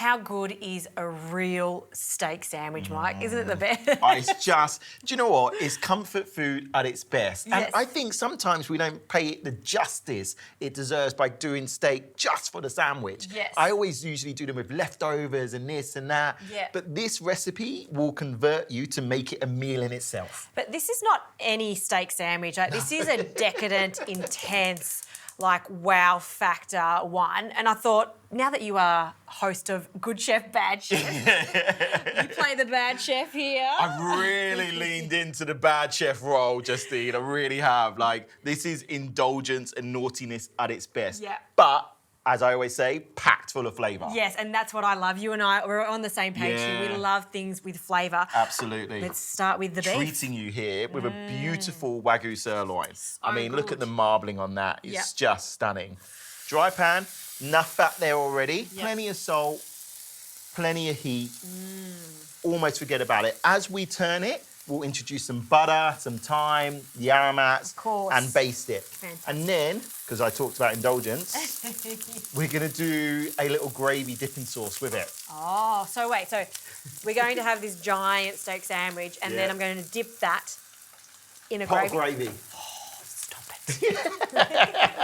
how good is a real steak sandwich, Mike? Isn't it the best? It's just, do you know what? It's comfort food at its best. Yes. And I think sometimes we don't pay it the justice it deserves by doing steak just for the sandwich. Yes. I always usually do them with leftovers and this and that. Yeah. But this recipe will convert you to make it a meal in itself. But this is not any steak sandwich. Like, this is a decadent, intense, like, wow factor one. And I thought, now that you are host of Good Chef, Bad Chef, you play the bad chef here. I've really leaned into the bad chef role, Justine. I really have. Like, this is indulgence and naughtiness at its best. Yeah. But, as I always say, packed full of flavour. Yes, and that's what I love. You and I, we're on the same page here. We Yeah. love things with flavour. Absolutely. Let's start with the beef. Treating you here with a beautiful Wagyu sirloin. I mean, look good. at the marbling on that. It's Yep. just stunning. Dry pan, enough fat there already. Yep. Plenty of salt, plenty of heat. Almost forget about it. As we turn it, we'll introduce some butter, some thyme, the aromats, Of course. and baste it. Fantastic. And then, because I talked about indulgence, we're going to do a little gravy dipping sauce with it. Oh, so wait, so we're going to have this giant steak sandwich, and then Yeah. I'm going to dip that in a Pot gravy. of gravy. Stop it.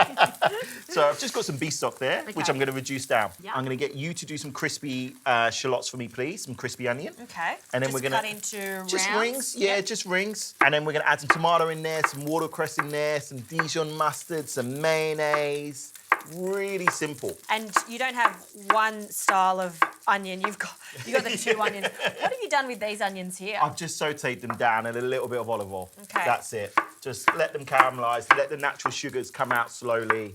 So I've just got some beef stock there, which Okay. I'm going to reduce down. Yeah. I'm going to get you to do some crispy shallots for me, please, some crispy onion. Okay. And then Just we're gonna cut into just rounds. rings, yeah, just rings. And then we're going to add some tomato in there, some watercress in there, some Dijon mustard, some mayonnaise. Really simple. And you don't have one style of onion. You've got the two onions. What have you done with these onions here? I've just sautéed them down in a little bit of olive oil. Okay. That's it. Just let them caramelise, let the natural sugars come out slowly.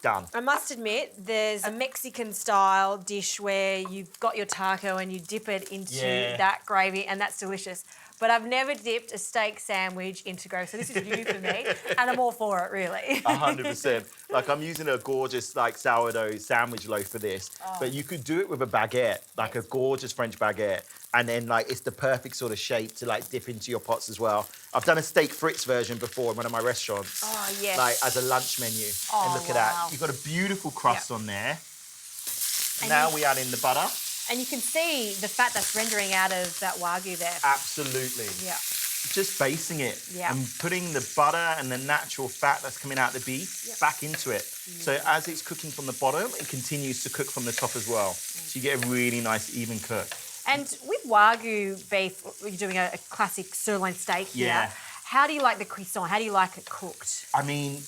Done. I must admit, there's a Mexican-style dish where you've got your taco and you dip it into Yeah. that gravy, and that's delicious. But I've never dipped a steak sandwich into gravy, so this is new for me, and I'm all for it, really. 100%. Like, I'm using a gorgeous, like, sourdough sandwich loaf for this. But you could do it with a baguette, like a gorgeous French baguette. And then, like, it's the perfect sort of shape to, like, dip into your pots as well. I've done a steak frites version before in one of my restaurants. Oh, yes. Like, as a lunch menu. Oh, And look at wow. that. You've got a beautiful crust Yep. on there. And Now you- we add in the butter. And you can see the fat that's rendering out of that Wagyu there. Absolutely. Yeah. Just basting it Yeah. and putting the butter and the natural fat that's coming out of the beef back into it. So as it's cooking from the bottom, it continues to cook from the top as well. So you get a really nice even cook. And with Wagyu beef, you're doing a classic sirloin steak here. Yeah. How do you like the cuisson? How do you like it cooked? I mean,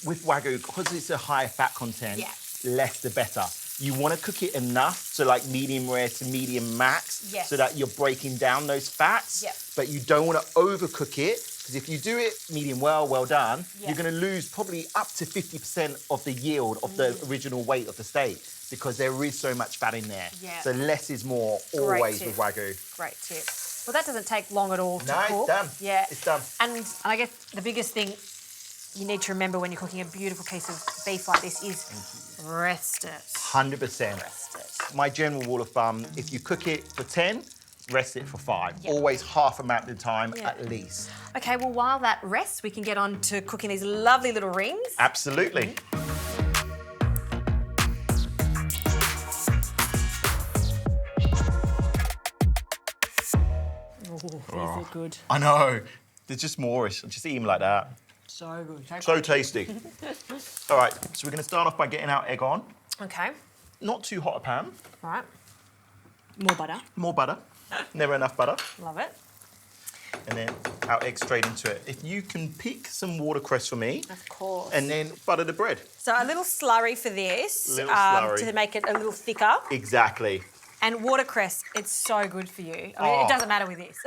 with Wagyu, because it's a high fat content, Yeah. less the better. You want to cook it enough, so like medium rare to medium max, Yes. so that you're breaking down those fats. Yep. But you don't want to overcook it, because if you do it medium well done, Yeah. you're going to lose probably up to 50% of the yield of the original weight of the steak, because there is so much fat in there. Yeah. So less is more always tip. with Wagyu. Great tip. Well, that doesn't take long at all to No, cook. it's done. Yeah. It's done. And I guess the biggest thing you need to remember when you're cooking a beautiful piece of beef like this is rest it. 100%. Rest it. My general rule of thumb, if you cook it for 10, rest it for 5. Yep. Always half amount of the time Yeah. at least. Okay, well, while that rests, we can get on to cooking these lovely little rings. Absolutely. Oh, these are good. I know. They're just Moorish. Just eat them like that. So good. So tasty. All right, so we're going to start off by getting our egg on. Okay, Not too hot a pan. all right. More butter. More butter. Never enough butter. Love it. And then our egg straight into it. If you can pick some watercress for me, Of course. and then butter the bread. So a little slurry for this, Little slurry. to make it a little thicker. Exactly. And watercress, it's so good for you. I mean, Oh. it doesn't matter with this.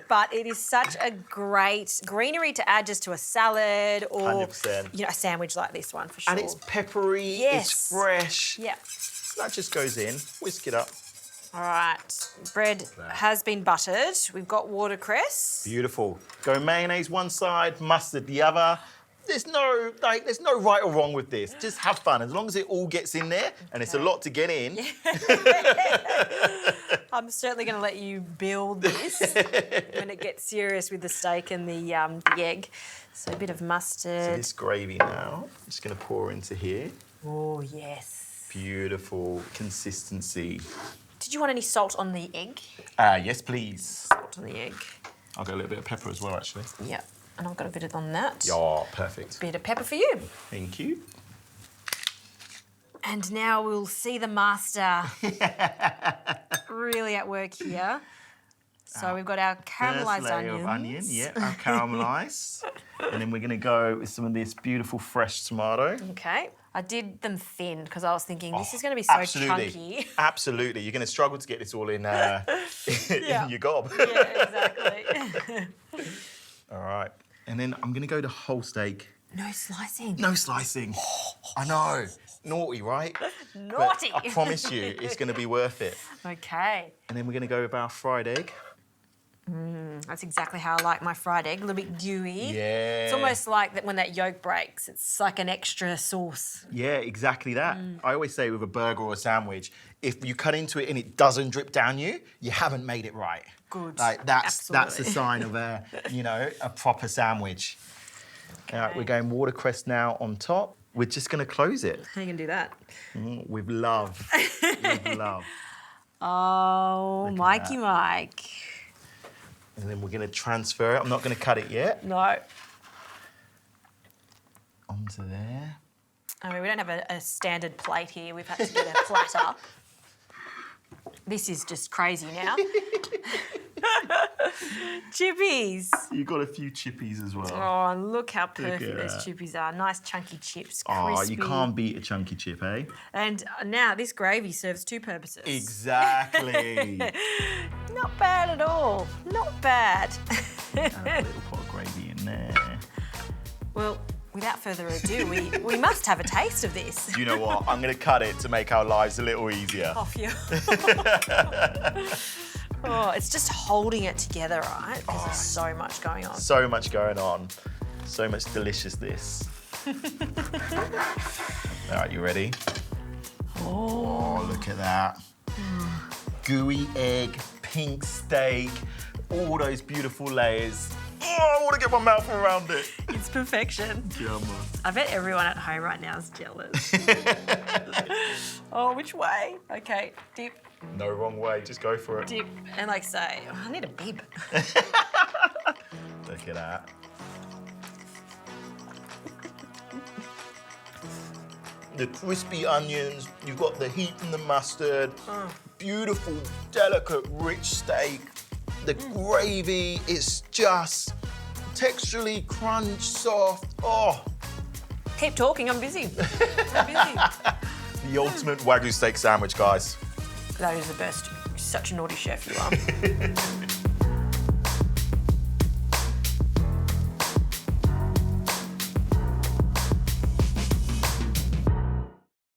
But it is such a great greenery to add just to a salad or 100%. you know, a sandwich like this one for sure. And it's peppery, Yes. it's fresh. Yeah. That just goes in, whisk it up. All right. Bread has been buttered. We've got watercress. Beautiful. Go mayonnaise one side, mustard the other. There's no right or wrong with this. Just have fun. As long as it all gets in there, and it's a lot to get in. I'm certainly going to let you build this when it gets serious with the steak and the egg. So a bit of So mustard. this gravy now, I'm just going to pour into here. Oh, yes. beautiful consistency. Did you want any salt on the egg? Yes, please. Salt on the egg. I'll get a little bit of pepper as well, actually. Yeah, and I've got a bit on that. Yeah, perfect. Bit of pepper for you. Thank you. And now we'll see the master really at work here. So we've got our caramelised First layer of onion, yeah, our caramelised. And then we're going to go with some of this beautiful fresh tomato. Okay. I did them thin because I was thinking this is going to be so absolutely. chunky. Absolutely. You're going to struggle to get this all in, in your gob. Yeah, exactly. All right. And then I'm going to go to whole steak. No slicing. No slicing. I know. Naughty, right? Naughty. But I promise you, it's going to be worth it. Okay. And then we're going to go with our fried egg. That's exactly how I like my fried egg. A little bit gooey. Yeah. It's almost like that when that yolk breaks, it's like an extra sauce. Yeah, exactly that. I always say with a burger or a sandwich, if you cut into it and it doesn't drip down you haven't made it right. Good. Like that's a Absolutely. sign of a proper sandwich. Okay. All right, we're going watercress now on top. We're just going to close it How are you going to do that? with love. With love. Oh, Look at Mikey that. Mike. And then we're going to transfer it. I'm not going to cut it yet. No. Onto there. I mean, we don't have a standard plate here. We've had to get a platter. This is just crazy now. Chippies. You've got a few chippies as well. Oh, look how perfect at those that. chippies are. Nice chunky chips, Oh, crispy. you can't beat a chunky chip, eh? And now this gravy serves two purposes. Exactly. Not bad at all. Not bad. Add a little pot of gravy in there. Well, without further ado, we must have a taste of this. Do you know what? I'm going to cut it to make our lives a little easier. Off you. Oh, it's just holding it together, right? Because there's so much going on. So much going on. So much deliciousness. All right, you ready? Oh, look at that. Gooey egg, pink steak, all those beautiful layers. Oh, I want to get my mouth around it. It's perfection. Yum. I bet everyone at home right now is jealous. Oh, which way? Okay, dip, No wrong way, just go for it. dip, and like say, oh, I need a bib. Look at that. The crispy onions, you've got the heat from the mustard, beautiful, delicate, rich steak. The gravy is just texturally crunch, soft. Oh, Keep talking, I'm busy. I'm busy. the ultimate Wagyu steak sandwich, guys. That is the best. You're such a naughty chef you are.